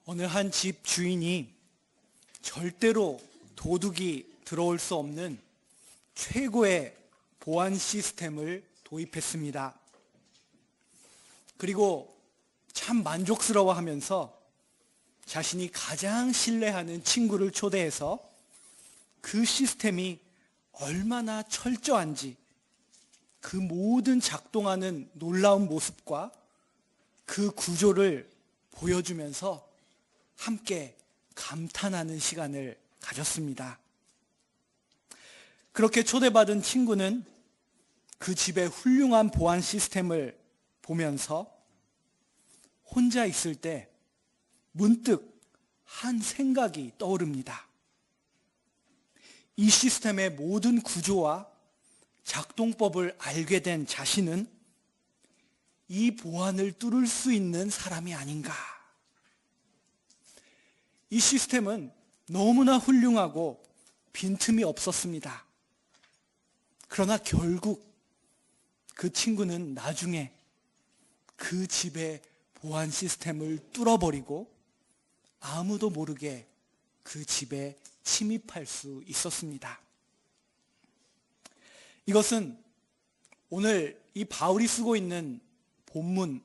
어느 한 집 주인이 절대로 도둑이 들어올 수 없는 최고의 보안 시스템을 도입했습니다. 그리고 참 만족스러워하면서 자신이 가장 신뢰하는 친구를 초대해서 그 시스템이 얼마나 철저한지 그 모든 작동하는 놀라운 모습과 그 구조를 보여주면서 함께 감탄하는 시간을 가졌습니다. 그렇게 초대받은 친구는 그 집의 훌륭한 보안 시스템을 보면서 혼자 있을 때 문득 한 생각이 떠오릅니다. 이 시스템의 모든 구조와 작동법을 알게 된 자신은 이 보안을 뚫을 수 있는 사람이 아닌가. 이 시스템은 너무나 훌륭하고 빈틈이 없었습니다. 그러나 결국 그 친구는 나중에 그 집의 보안 시스템을 뚫어버리고 아무도 모르게 그 집에 침입할 수 있었습니다. 이것은 오늘 이 바울이 쓰고 있는 본문,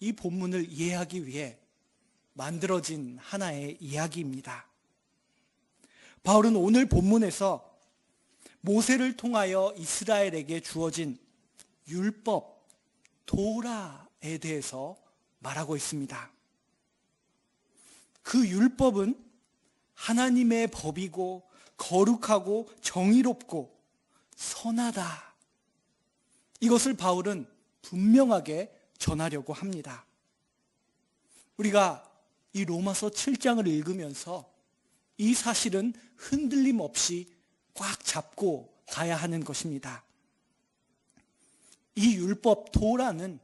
이 본문을 이해하기 위해 만들어진 하나의 이야기입니다. 바울은 오늘 본문에서 모세를 통하여 이스라엘에게 주어진 율법, 도라에 대해서 말하고 있습니다. 그 율법은 하나님의 법이고 거룩하고 정의롭고 선하다. 이것을 바울은 분명하게 전하려고 합니다. 우리가 이 로마서 7장을 읽으면서 이 사실은 흔들림 없이 꽉 잡고 가야 하는 것입니다. 이 율법 도라는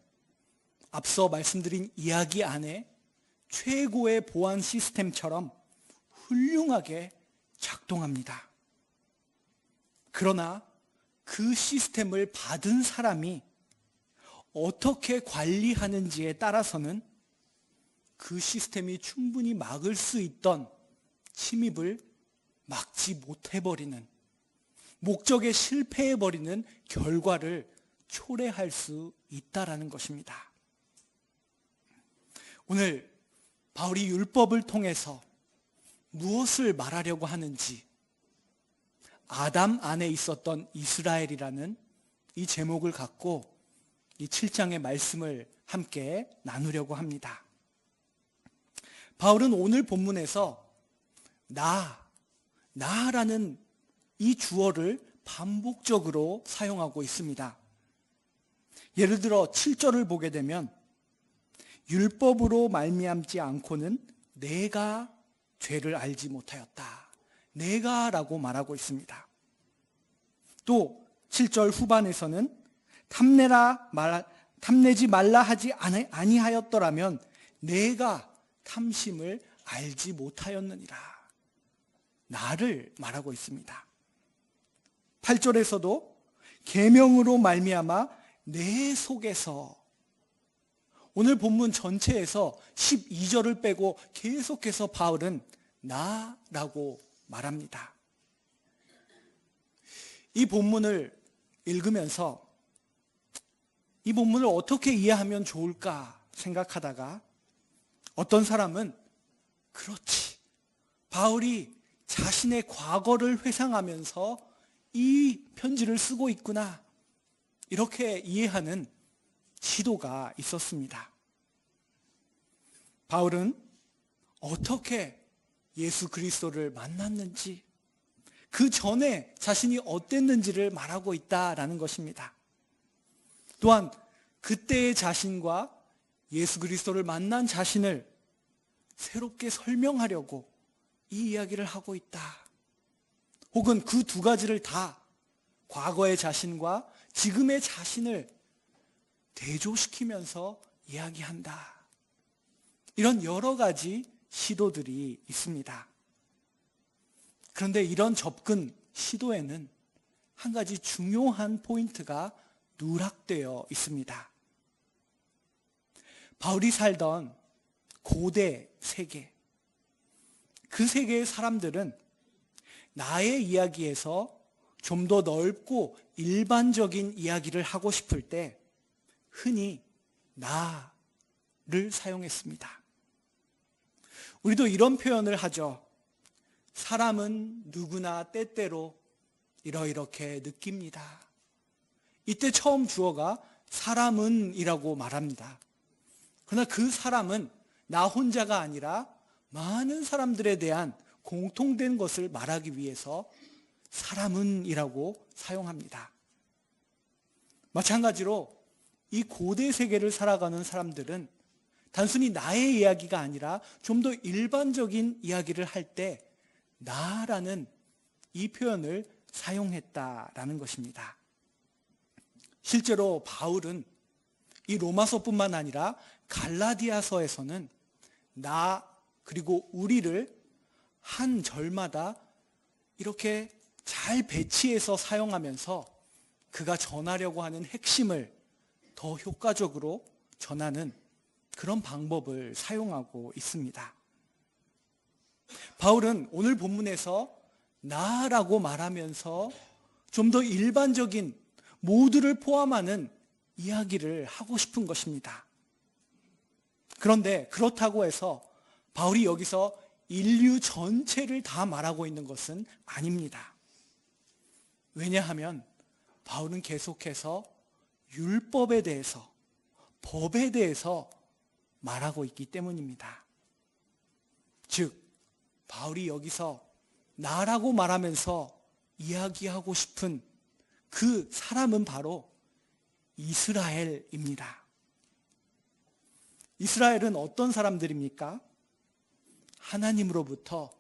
앞서 말씀드린 이야기 안에 최고의 보안 시스템처럼 훌륭하게 작동합니다. 그러나 그 시스템을 받은 사람이 어떻게 관리하는지에 따라서는 그 시스템이 충분히 막을 수 있던 침입을 막지 못해버리는, 목적에 실패해버리는 결과를 초래할 수 있다라는 것입니다. 오늘 바울이 율법을 통해서 무엇을 말하려고 하는지, 아담 안에 있었던 이스라엘이라는 이 제목을 갖고 이 7장의 말씀을 함께 나누려고 합니다. 바울은 오늘 본문에서 나라는 이 주어를 반복적으로 사용하고 있습니다. 예를 들어 7절을 보게 되면 율법으로 말미암지 않고는 내가 죄를 알지 못하였다. 내가라고 말하고 있습니다. 또 7절 후반에서는 탐내지 말라 하지 아니하였더라면 내가 탐심을 알지 못하였느니라. 나를 말하고 있습니다. 8절에서도 계명으로 말미암아 내 속에서, 오늘 본문 전체에서 12절을 빼고 계속해서 바울은 나라고 말합니다. 이 본문을 읽으면서 이 본문을 어떻게 이해하면 좋을까 생각하다가 어떤 사람은 그렇지, 바울이 자신의 과거를 회상하면서 이 편지를 쓰고 있구나, 이렇게 이해하는 시도가 있었습니다. 바울은 어떻게 예수 그리스도를 만났는지, 그 전에 자신이 어땠는지를 말하고 있다라는 것입니다. 또한 그때의 자신과 예수 그리스도를 만난 자신을 새롭게 설명하려고 이 이야기를 하고 있다. 혹은 그 두 가지를 다, 과거의 자신과 지금의 자신을 대조시키면서 이야기한다. 이런 여러 가지 시도들이 있습니다. 그런데 이런 접근 시도에는 한 가지 중요한 포인트가 누락되어 있습니다. 바울이 살던 고대 세계, 그 세계의 사람들은 나의 이야기에서 좀 더 넓고 일반적인 이야기를 하고 싶을 때 흔히 나를 사용했습니다. 우리도 이런 표현을 하죠. 사람은 누구나 때때로 이렇게 느낍니다. 이때 처음 주어가 사람은 이라고 말합니다. 그러나 그 사람은 나 혼자가 아니라 많은 사람들에 대한 공통된 것을 말하기 위해서 사람은 이라고 사용합니다. 마찬가지로 이 고대 세계를 살아가는 사람들은 단순히 나의 이야기가 아니라 좀 더 일반적인 이야기를 할 때 나라는 이 표현을 사용했다라는 것입니다. 실제로 바울은 이 로마서뿐만 아니라 갈라디아서에서는 나 그리고 우리를 한 절마다 이렇게 잘 배치해서 사용하면서 그가 전하려고 하는 핵심을 더 효과적으로 전하는 그런 방법을 사용하고 있습니다. 바울은 오늘 본문에서 나라고 말하면서 좀 더 일반적인 모두를 포함하는 이야기를 하고 싶은 것입니다. 그런데 그렇다고 해서 바울이 여기서 인류 전체를 다 말하고 있는 것은 아닙니다. 왜냐하면 바울은 계속해서 율법에 대해서, 법에 대해서 말하고 있기 때문입니다. 즉, 바울이 여기서 나라고 말하면서 이야기하고 싶은 그 사람은 바로 이스라엘입니다. 이스라엘은 어떤 사람들입니까? 하나님으로부터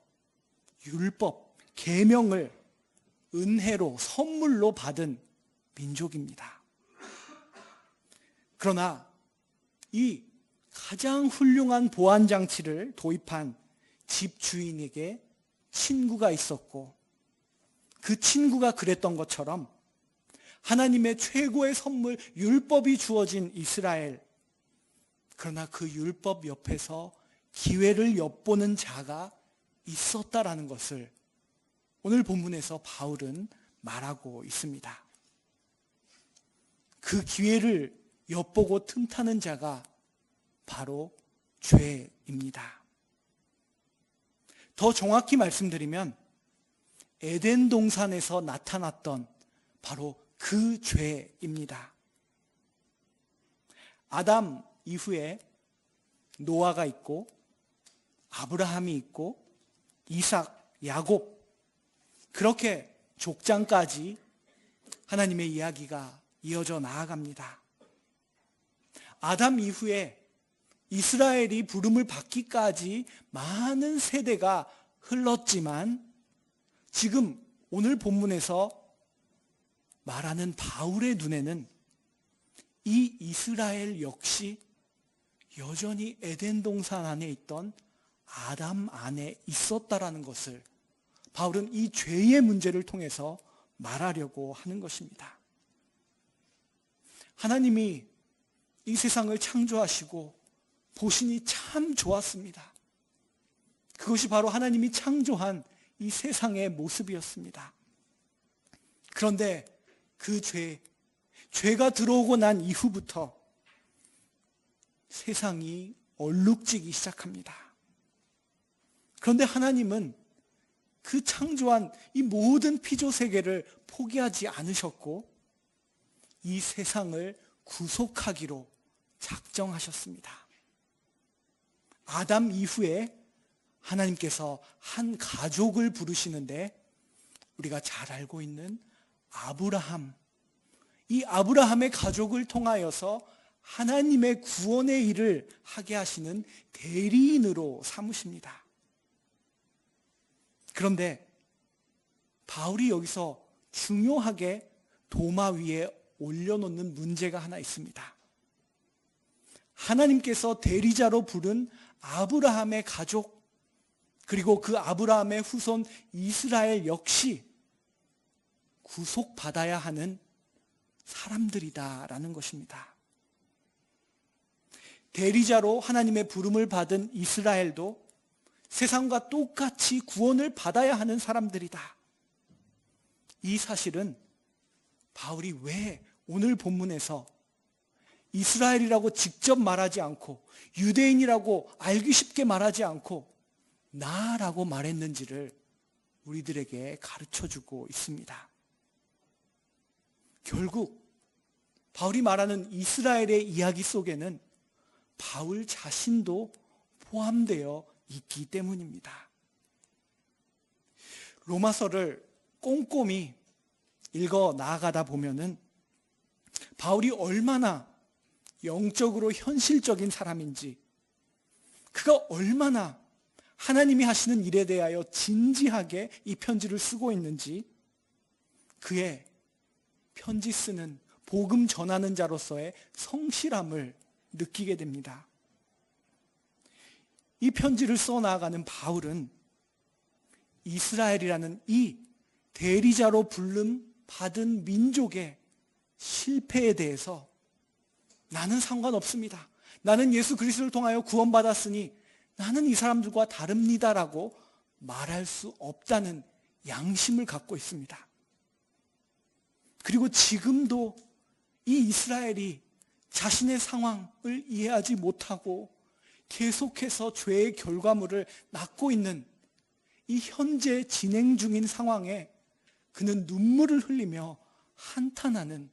율법, 계명을 은혜로, 선물로 받은 민족입니다. 그러나 이 가장 훌륭한 보안장치를 도입한 집주인에게 친구가 있었고 그 친구가 그랬던 것처럼 하나님의 최고의 선물 율법이 주어진 이스라엘, 그러나 그 율법 옆에서 기회를 엿보는 자가 있었다라는 것을 오늘 본문에서 바울은 말하고 있습니다. 그 기회를 엿보고 틈타는 자가 바로 죄입니다. 더 정확히 말씀드리면 에덴 동산에서 나타났던 바로 그 죄입니다. 아담 이후에 노아가 있고 아브라함이 있고 이삭, 야곱, 그렇게 족장까지 하나님의 이야기가 이어져 나아갑니다. 아담 이후에 이스라엘이 부름을 받기까지 많은 세대가 흘렀지만 지금 오늘 본문에서 말하는 바울의 눈에는 이 이스라엘 역시 여전히 에덴 동산 안에 있던 아담 안에 있었다라는 것을 바울은 이 죄의 문제를 통해서 말하려고 하는 것입니다. 하나님이 이 세상을 창조하시고 보시니 참 좋았습니다. 그것이 바로 하나님이 창조한 이 세상의 모습이었습니다. 그런데 그 죄가 들어오고 난 이후부터 세상이 얼룩지기 시작합니다. 그런데 하나님은 그 창조한 이 모든 피조 세계를 포기하지 않으셨고 이 세상을 구속하기로 작정하셨습니다. 아담 이후에 하나님께서 한 가족을 부르시는데 우리가 잘 알고 있는 아브라함, 이 아브라함의 가족을 통하여서 하나님의 구원의 일을 하게 하시는 대리인으로 삼으십니다. 그런데 바울이 여기서 중요하게 도마 위에 올려놓는 문제가 하나 있습니다. 하나님께서 대리자로 부른 아브라함의 가족, 그리고 그 아브라함의 후손 이스라엘 역시 구속받아야 하는 사람들이다라는 것입니다. 대리자로 하나님의 부름을 받은 이스라엘도 세상과 똑같이 구원을 받아야 하는 사람들이다. 이 사실은 바울이 왜 오늘 본문에서 이스라엘이라고 직접 말하지 않고 유대인이라고 알기 쉽게 말하지 않고 나라고 말했는지를 우리들에게 가르쳐주고 있습니다. 결국 바울이 말하는 이스라엘의 이야기 속에는 바울 자신도 포함되어 있기 때문입니다. 로마서를 꼼꼼히 읽어 나아가다 보면은 바울이 얼마나 영적으로 현실적인 사람인지, 그가 얼마나 하나님이 하시는 일에 대하여 진지하게 이 편지를 쓰고 있는지, 그의 편지 쓰는 복음 전하는 자로서의 성실함을 느끼게 됩니다. 이 편지를 써나가는 바울은 이스라엘이라는 이 대리자로 불름 받은 민족의 실패에 대해서 나는 상관없습니다, 나는 예수 그리스도를 통하여 구원받았으니 나는 이 사람들과 다릅니다라고 말할 수 없다는 양심을 갖고 있습니다. 그리고 지금도 이 이스라엘이 자신의 상황을 이해하지 못하고 계속해서 죄의 결과물을 낳고 있는 이 현재 진행 중인 상황에 그는 눈물을 흘리며 한탄하는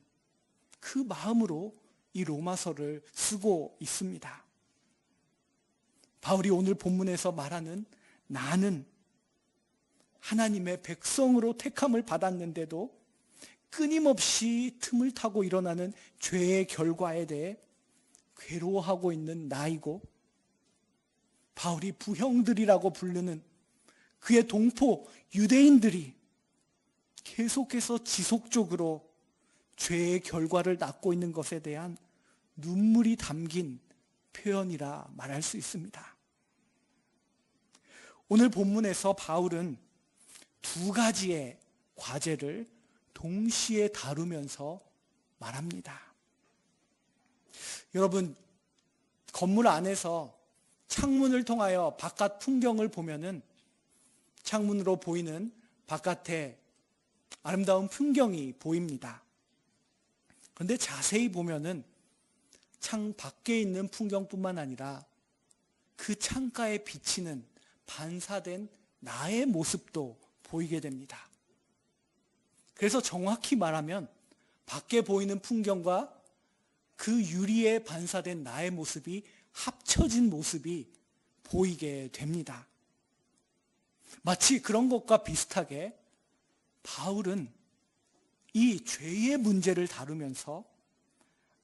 그 마음으로 이 로마서를 쓰고 있습니다. 바울이 오늘 본문에서 말하는 나는 하나님의 백성으로 택함을 받았는데도 끊임없이 틈을 타고 일어나는 죄의 결과에 대해 괴로워하고 있는 나이고, 바울이 부형들이라고 부르는 그의 동포 유대인들이 계속해서 지속적으로 죄의 결과를 낳고 있는 것에 대한 눈물이 담긴 표현이라 말할 수 있습니다. 오늘 본문에서 바울은 두 가지의 과제를 동시에 다루면서 말합니다. 여러분, 건물 안에서 창문을 통하여 바깥 풍경을 보면은 창문으로 보이는 바깥에 아름다운 풍경이 보입니다. 그런데 자세히 보면은 창 밖에 있는 풍경뿐만 아니라 그 창가에 비치는 반사된 나의 모습도 보이게 됩니다. 그래서 정확히 말하면 밖에 보이는 풍경과 그 유리에 반사된 나의 모습이 합쳐진 모습이 보이게 됩니다. 마치 그런 것과 비슷하게 바울은 이 죄의 문제를 다루면서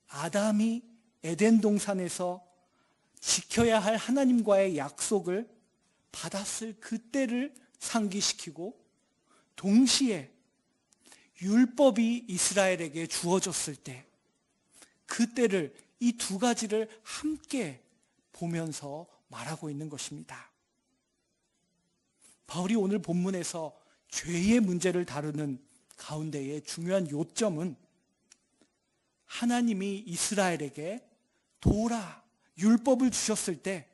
아담이 에덴 동산에서 지켜야 할 하나님과의 약속을 받았을 그때를 상기시키고, 동시에 율법이 이스라엘에게 주어졌을 때 그때를, 이 두 가지를 함께 보면서 말하고 있는 것입니다. 바울이 오늘 본문에서 죄의 문제를 다루는 가운데의 중요한 요점은 하나님이 이스라엘에게 도라, 율법을 주셨을 때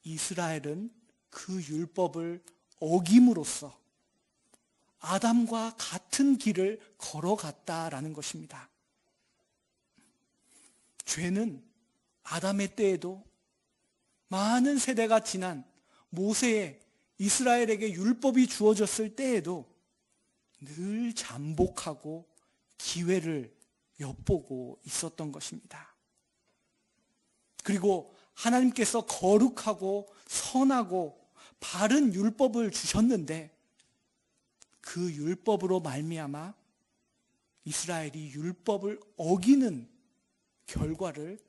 이스라엘은 그 율법을 어김으로써 아담과 같은 길을 걸어갔다라는 것입니다. 죄는 아담의 때에도, 많은 세대가 지난 모세의 이스라엘에게 율법이 주어졌을 때에도 늘 잠복하고 기회를 엿보고 있었던 것입니다. 그리고 하나님께서 거룩하고 선하고 바른 율법을 주셨는데 그 율법으로 말미암아 이스라엘이 율법을 어기는 결과를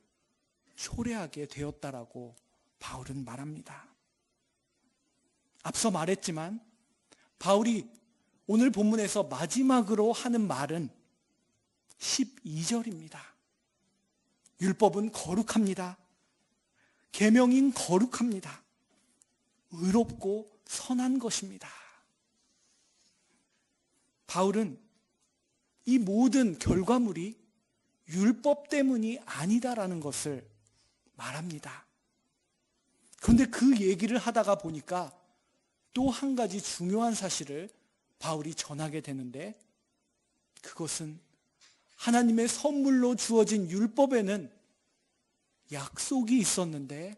초래하게 되었다라고 바울은 말합니다. 앞서 말했지만 바울이 오늘 본문에서 마지막으로 하는 말은 12절입니다. 율법은 거룩합니다. 계명인 거룩합니다. 의롭고 선한 것입니다. 바울은 이 모든 결과물이 율법 때문이 아니다라는 것을 말합니다. 그런데 그 얘기를 하다가 보니까 또 한 가지 중요한 사실을 바울이 전하게 되는데, 그것은 하나님의 선물로 주어진 율법에는 약속이 있었는데,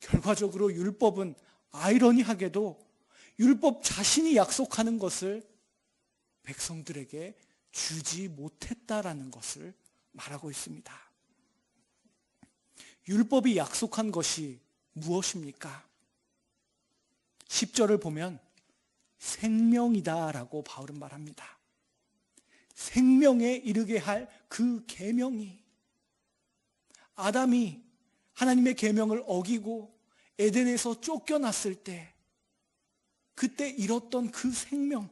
결과적으로 율법은 아이러니하게도 율법 자신이 약속하는 것을 백성들에게 주지 못했다라는 것을 말하고 있습니다. 율법이 약속한 것이 무엇입니까? 10절을 보면 생명이다라고 바울은 말합니다. 생명에 이르게 할 그 계명이, 아담이 하나님의 계명을 어기고 에덴에서 쫓겨났을 때 그때 잃었던 그 생명,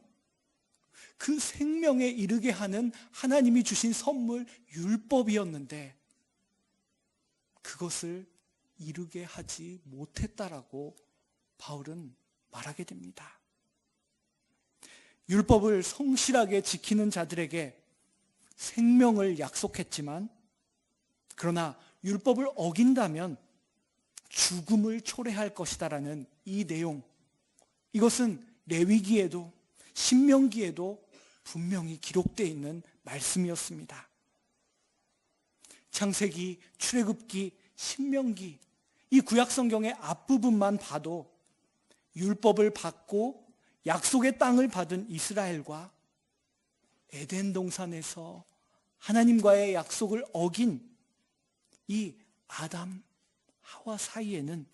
그 생명에 이르게 하는 하나님이 주신 선물 율법이었는데 그것을 이루게 하지 못했다라고 바울은 말하게 됩니다. 율법을 성실하게 지키는 자들에게 생명을 약속했지만, 그러나 율법을 어긴다면 죽음을 초래할 것이다라는 이 내용, 이것은 레위기에도 신명기에도 분명히 기록되어 있는 말씀이었습니다. 창세기, 출애굽기, 신명기, 이 구약성경의 앞부분만 봐도 율법을 받고 약속의 땅을 받은 이스라엘과 에덴 동산에서 하나님과의 약속을 어긴 이 아담, 하와 사이에는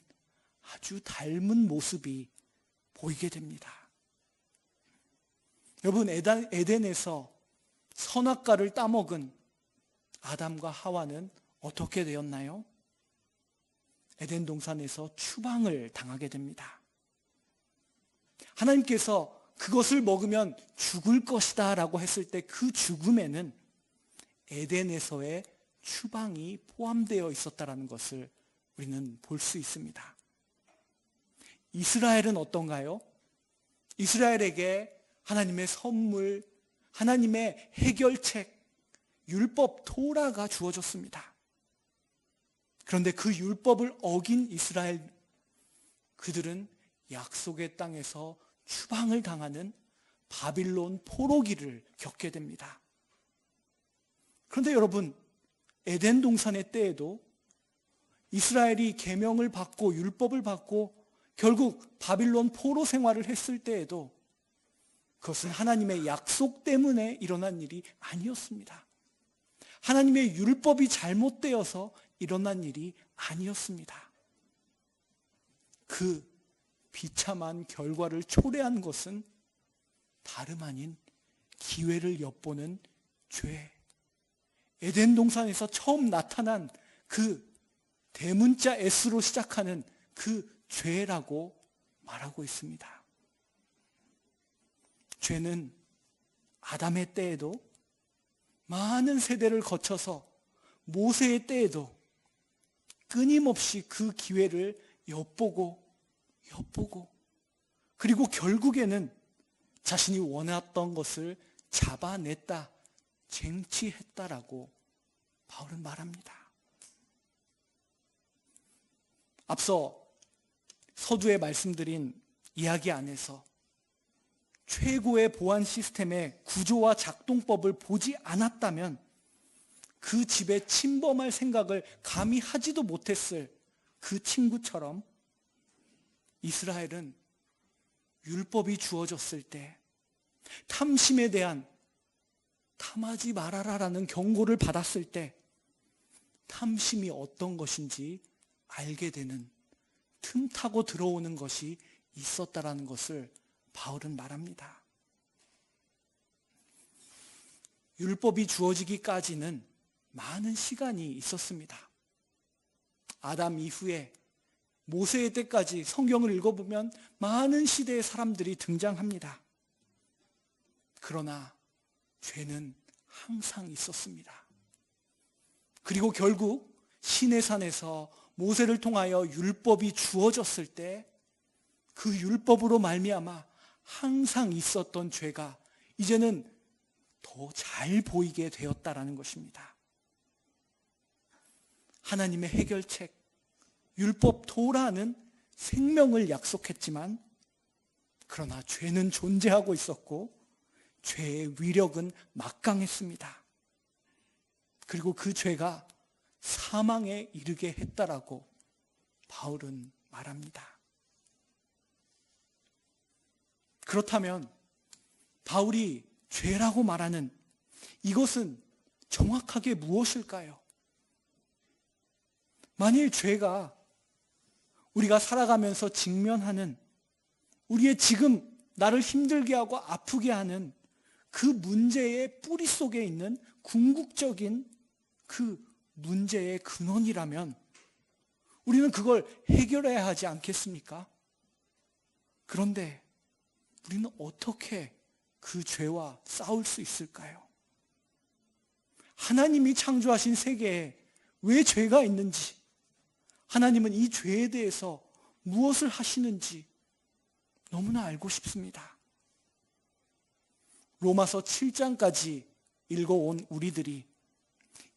아주 닮은 모습이 보이게 됩니다. 여러분, 에덴에서 선악과를 따먹은 아담과 하와는 어떻게 되었나요? 에덴 동산에서 추방을 당하게 됩니다. 하나님께서 그것을 먹으면 죽을 것이다 라고 했을 때 그 죽음에는 에덴에서의 추방이 포함되어 있었다는 것을 우리는 볼 수 있습니다. 이스라엘은 어떤가요? 이스라엘에게 하나님의 선물, 하나님의 해결책, 율법 토라가 주어졌습니다. 그런데 그 율법을 어긴 이스라엘, 그들은 약속의 땅에서 추방을 당하는 바빌론 포로기를 겪게 됩니다. 그런데 여러분, 에덴 동산의 때에도 이스라엘이 계명을 받고 율법을 받고 결국 바빌론 포로 생활을 했을 때에도 그것은 하나님의 약속 때문에 일어난 일이 아니었습니다. 하나님의 율법이 잘못되어서 일어난 일이 아니었습니다. 그 비참한 결과를 초래한 것은 다름 아닌 기회를 엿보는 죄, 에덴 동산에서 처음 나타난 그 대문자 S로 시작하는 그 죄라고 말하고 있습니다. 죄는 아담의 때에도 많은 세대를 거쳐서 모세의 때에도 끊임없이 그 기회를 엿보고 그리고 결국에는 자신이 원했던 것을 잡아냈다, 쟁취했다라고 바울은 말합니다. 앞서 서두에 말씀드린 이야기 안에서 최고의 보안 시스템의 구조와 작동법을 보지 않았다면 그 집에 침범할 생각을 감히 하지도 못했을 그 친구처럼 이스라엘은 율법이 주어졌을 때 탐심에 대한 탐하지 말아라라는 경고를 받았을 때 탐심이 어떤 것인지 알게 되는, 틈타고 들어오는 것이 있었다라는 것을 바울은 말합니다. 율법이 주어지기까지는 많은 시간이 있었습니다. 아담 이후에 모세의 때까지 성경을 읽어보면 많은 시대의 사람들이 등장합니다. 그러나 죄는 항상 있었습니다. 그리고 결국 시내산에서 모세를 통하여 율법이 주어졌을 때 그 율법으로 말미암아 항상 있었던 죄가 이제는 더 잘 보이게 되었다라는 것입니다. 하나님의 해결책, 율법 토라는 생명을 약속했지만 그러나 죄는 존재하고 있었고 죄의 위력은 막강했습니다. 그리고 그 죄가 사망에 이르게 했다라고 바울은 말합니다. 그렇다면 바울이 죄라고 말하는 이것은 정확하게 무엇일까요? 만일 죄가 우리가 살아가면서 직면하는 우리의 지금 나를 힘들게 하고 아프게 하는 그 문제의 뿌리 속에 있는 궁극적인 그 문제의 근원이라면 우리는 그걸 해결해야 하지 않겠습니까? 그런데 우리는 어떻게 그 죄와 싸울 수 있을까요? 하나님이 창조하신 세계에 왜 죄가 있는지, 하나님은 이 죄에 대해서 무엇을 하시는지 너무나 알고 싶습니다. 로마서 7장까지 읽어온 우리들이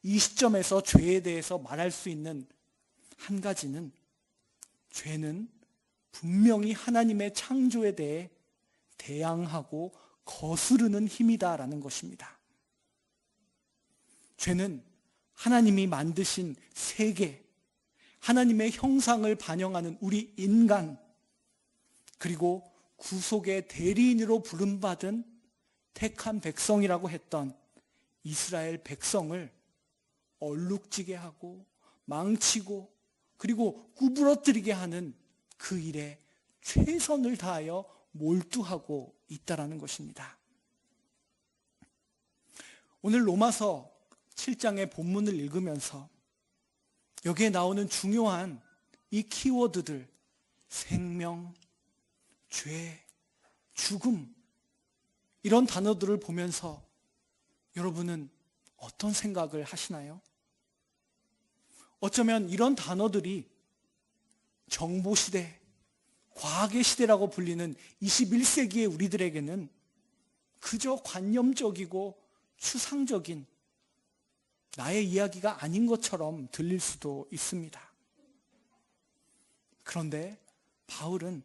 이 시점에서 죄에 대해서 말할 수 있는 한 가지는 죄는 분명히 하나님의 창조에 대해 대항하고 거스르는 힘이다라는 것입니다. 죄는 하나님이 만드신 세계, 하나님의 형상을 반영하는 우리 인간, 그리고 구속의 대리인으로 부름받은 택한 백성이라고 했던 이스라엘 백성을 얼룩지게 하고 망치고 그리고 구부러뜨리게 하는 그 일에 최선을 다하여 몰두하고 있다라는 것입니다. 오늘 로마서 7장의 본문을 읽으면서 여기에 나오는 중요한 이 키워드들, 생명, 죄, 죽음, 이런 단어들을 보면서 여러분은 어떤 생각을 하시나요? 어쩌면 이런 단어들이 정보시대, 과학의 시대라고 불리는 21세기의 우리들에게는 그저 관념적이고 추상적인 나의 이야기가 아닌 것처럼 들릴 수도 있습니다. 그런데 바울은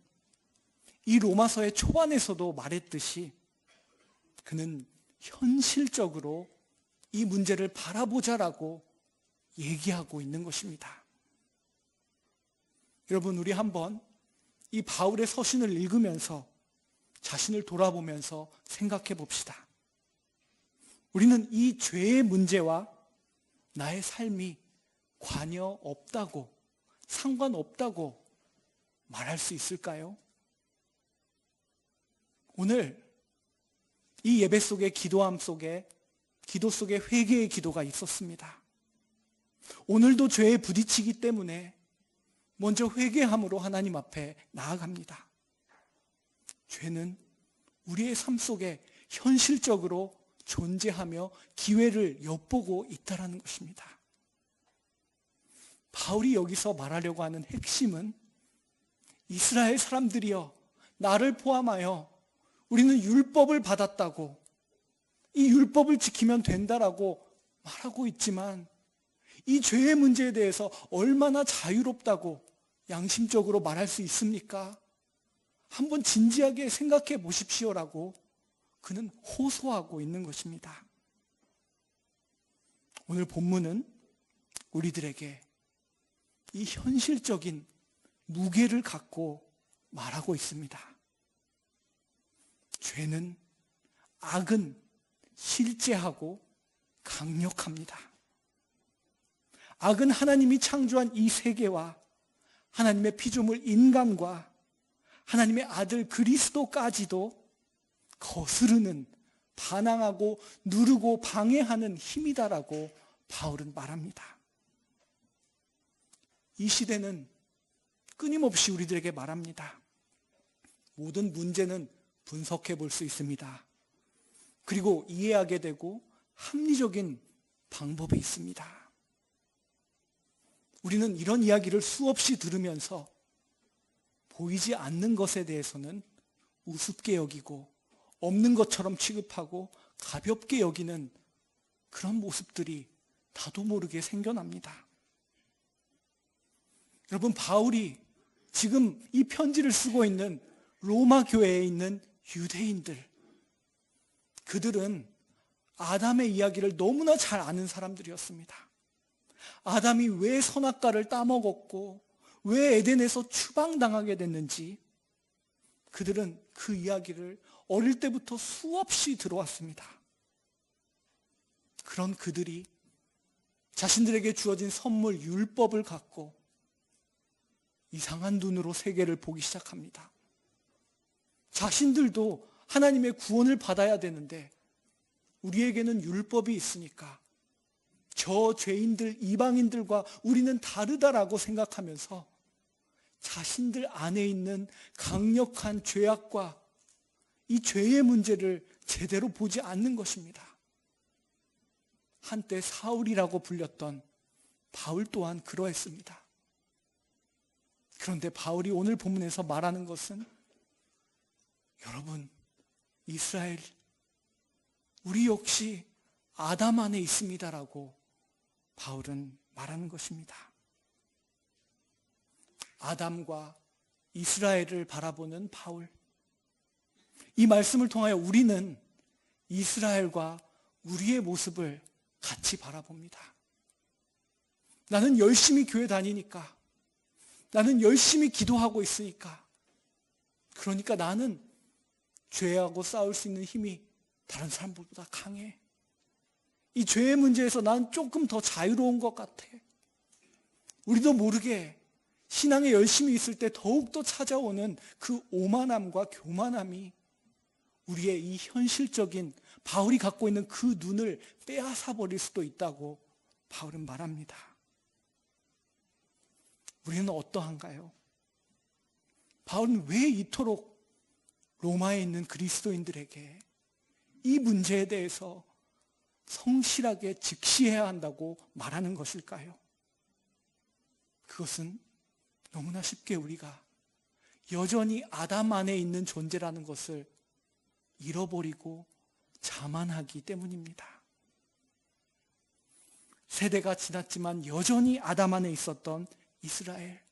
이 로마서의 초반에서도 말했듯이 그는 현실적으로 이 문제를 바라보자라고 얘기하고 있는 것입니다. 여러분, 우리 한번 이 바울의 서신을 읽으면서 자신을 돌아보면서 생각해 봅시다. 우리는 이 죄의 문제와 나의 삶이 관여 없다고, 상관없다고 말할 수 있을까요? 오늘 이 예배 속에 기도함 속에 기도 속에 회개의 기도가 있었습니다. 오늘도 죄에 부딪히기 때문에 먼저 회개함으로 하나님 앞에 나아갑니다. 죄는 우리의 삶 속에 현실적으로 존재하며 기회를 엿보고 있다는 것입니다. 바울이 여기서 말하려고 하는 핵심은 이스라엘 사람들이여, 나를 포함하여 우리는 율법을 받았다고, 이 율법을 지키면 된다라고 말하고 있지만 이 죄의 문제에 대해서 얼마나 자유롭다고 양심적으로 말할 수 있습니까? 한번 진지하게 생각해 보십시오라고 그는 호소하고 있는 것입니다. 오늘 본문은 우리들에게 이 현실적인 무게를 갖고 말하고 있습니다. 죄는, 악은 실제하고 강력합니다. 악은 하나님이 창조한 이 세계와 하나님의 피조물 인간과 하나님의 아들 그리스도까지도 거스르는, 반항하고 누르고 방해하는 힘이다라고 바울은 말합니다. 이 시대는 끊임없이 우리들에게 말합니다. 모든 문제는 분석해 볼 수 있습니다. 그리고 이해하게 되고 합리적인 방법이 있습니다. 우리는 이런 이야기를 수없이 들으면서 보이지 않는 것에 대해서는 우습게 여기고 없는 것처럼 취급하고 가볍게 여기는 그런 모습들이 나도 모르게 생겨납니다. 여러분, 바울이 지금 이 편지를 쓰고 있는 로마 교회에 있는 유대인들, 그들은 아담의 이야기를 너무나 잘 아는 사람들이었습니다. 아담이 왜 선악과를 따먹었고 왜 에덴에서 추방당하게 됐는지 그들은 그 이야기를 어릴 때부터 수없이 들어왔습니다. 그런 그들이 자신들에게 주어진 선물 율법을 갖고 이상한 눈으로 세계를 보기 시작합니다. 자신들도 하나님의 구원을 받아야 되는데 우리에게는 율법이 있으니까 저 죄인들, 이방인들과 우리는 다르다라고 생각하면서 자신들 안에 있는 강력한 죄악과 이 죄의 문제를 제대로 보지 않는 것입니다. 한때 사울이라고 불렸던 바울 또한 그러했습니다. 그런데 바울이 오늘 본문에서 말하는 것은, 여러분, 이스라엘, 우리 역시 아담 안에 있습니다라고 바울은 말하는 것입니다. 아담과 이스라엘을 바라보는 바울, 이 말씀을 통하여 우리는 이스라엘과 우리의 모습을 같이 바라봅니다. 나는 열심히 교회 다니니까, 나는 열심히 기도하고 있으니까, 그러니까 나는 죄하고 싸울 수 있는 힘이 다른 사람들보다 강해. 이 죄의 문제에서 난 조금 더 자유로운 것 같아. 우리도 모르게 신앙에 열심히 있을 때 더욱더 찾아오는 그 오만함과 교만함이 우리의 이 현실적인 바울이 갖고 있는 그 눈을 빼앗아 버릴 수도 있다고 바울은 말합니다. 우리는 어떠한가요? 바울은 왜 이토록 로마에 있는 그리스도인들에게 이 문제에 대해서 성실하게 직시해야 한다고 말하는 것일까요? 그것은 너무나 쉽게 우리가 여전히 아담 안에 있는 존재라는 것을 잃어버리고 자만하기 때문입니다. 세대가 지났지만 여전히 아담 안에 있었던 이스라엘,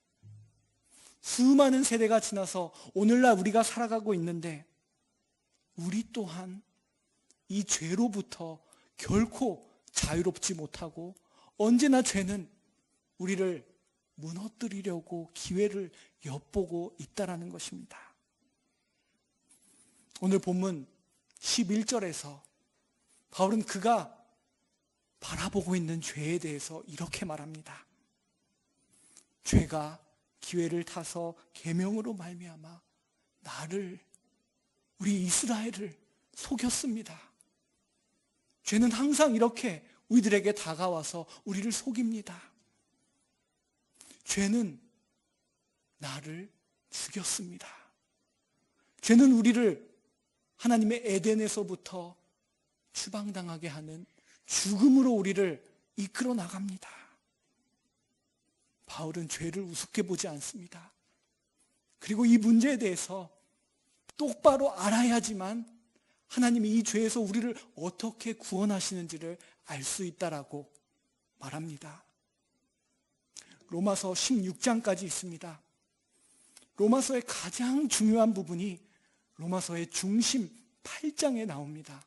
수많은 세대가 지나서 오늘날 우리가 살아가고 있는데 우리 또한 이 죄로부터 결코 자유롭지 못하고 언제나 죄는 우리를 무너뜨리려고 기회를 엿보고 있다라는 것입니다. 오늘 본문 11절에서 바울은 그가 바라보고 있는 죄에 대해서 이렇게 말합니다. 죄가 기회를 타서 계명으로 말미암아 나를, 우리 이스라엘을 속였습니다. 죄는 항상 이렇게 우리들에게 다가와서 우리를 속입니다. 죄는 나를 죽였습니다. 죄는 우리를 하나님의 에덴에서부터 추방당하게 하는 죽음으로 우리를 이끌어 나갑니다. 바울은 죄를 우습게 보지 않습니다. 그리고 이 문제에 대해서 똑바로 알아야지만 하나님이 이 죄에서 우리를 어떻게 구원하시는지를 알 수 있다라고 말합니다. 로마서 16장까지 있습니다. 로마서의 가장 중요한 부분이 로마서의 중심 8장에 나옵니다.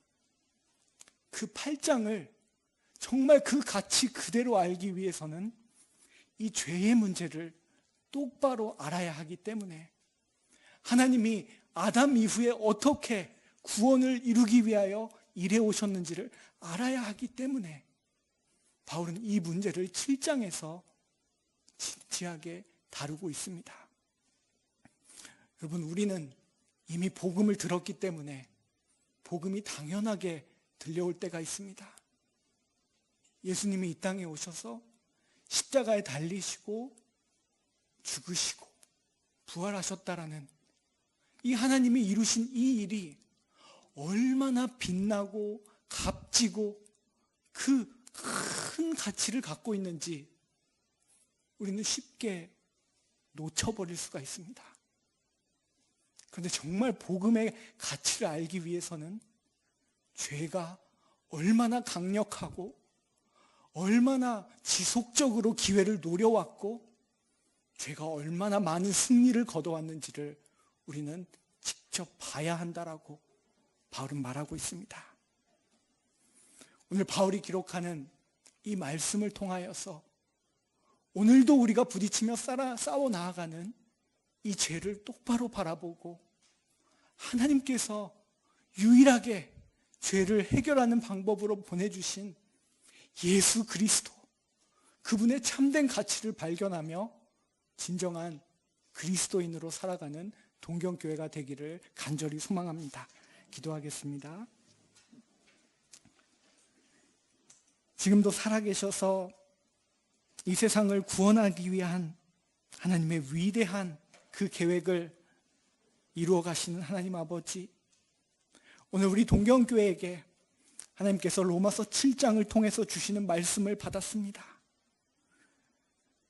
그 8장을 정말 그 가치 그대로 알기 위해서는 이 죄의 문제를 똑바로 알아야 하기 때문에, 하나님이 아담 이후에 어떻게 구원을 이루기 위하여 일해 오셨는지를 알아야 하기 때문에 바울은 이 문제를 7장에서 진지하게 다루고 있습니다. 여러분, 우리는 이미 복음을 들었기 때문에 복음이 당연하게 들려올 때가 있습니다. 예수님이 이 땅에 오셔서 십자가에 달리시고 죽으시고 부활하셨다라는 이 하나님이 이루신 이 일이 얼마나 빛나고 값지고 그 큰 가치를 갖고 있는지 우리는 쉽게 놓쳐버릴 수가 있습니다. 그런데 정말 복음의 가치를 알기 위해서는 죄가 얼마나 강력하고 얼마나 지속적으로 기회를 노려왔고 죄가 얼마나 많은 승리를 거둬왔는지를 우리는 직접 봐야 한다라고 바울은 말하고 있습니다. 오늘 바울이 기록하는 이 말씀을 통하여서 오늘도 우리가 부딪히며 싸워 나아가는 이 죄를 똑바로 바라보고 하나님께서 유일하게 죄를 해결하는 방법으로 보내주신 예수 그리스도, 그분의 참된 가치를 발견하며 진정한 그리스도인으로 살아가는 동경교회가 되기를 간절히 소망합니다. 기도하겠습니다. 지금도 살아계셔서 이 세상을 구원하기 위한 하나님의 위대한 그 계획을 이루어 가시는 하나님 아버지, 오늘 우리 동경교회에게 하나님께서 로마서 7장을 통해서 주시는 말씀을 받았습니다.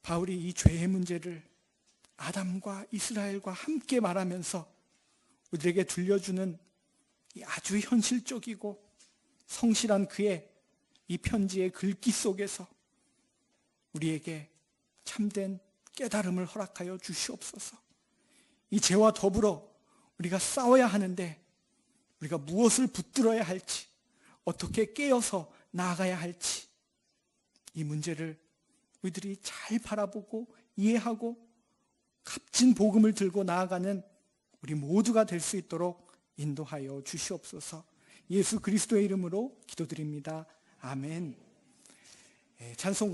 바울이 이 죄의 문제를 아담과 이스라엘과 함께 말하면서 우리에게 들려주는 이 아주 현실적이고 성실한 그의 이 편지의 글귀 속에서 우리에게 참된 깨달음을 허락하여 주시옵소서. 이 죄와 더불어 우리가 싸워야 하는데 우리가 무엇을 붙들어야 할지, 어떻게 깨어서 나아가야 할지, 이 문제를 우리들이 잘 바라보고 이해하고 값진 복음을 들고 나아가는 우리 모두가 될 수 있도록 인도하여 주시옵소서. 예수 그리스도의 이름으로 기도드립니다. 아멘. 찬송가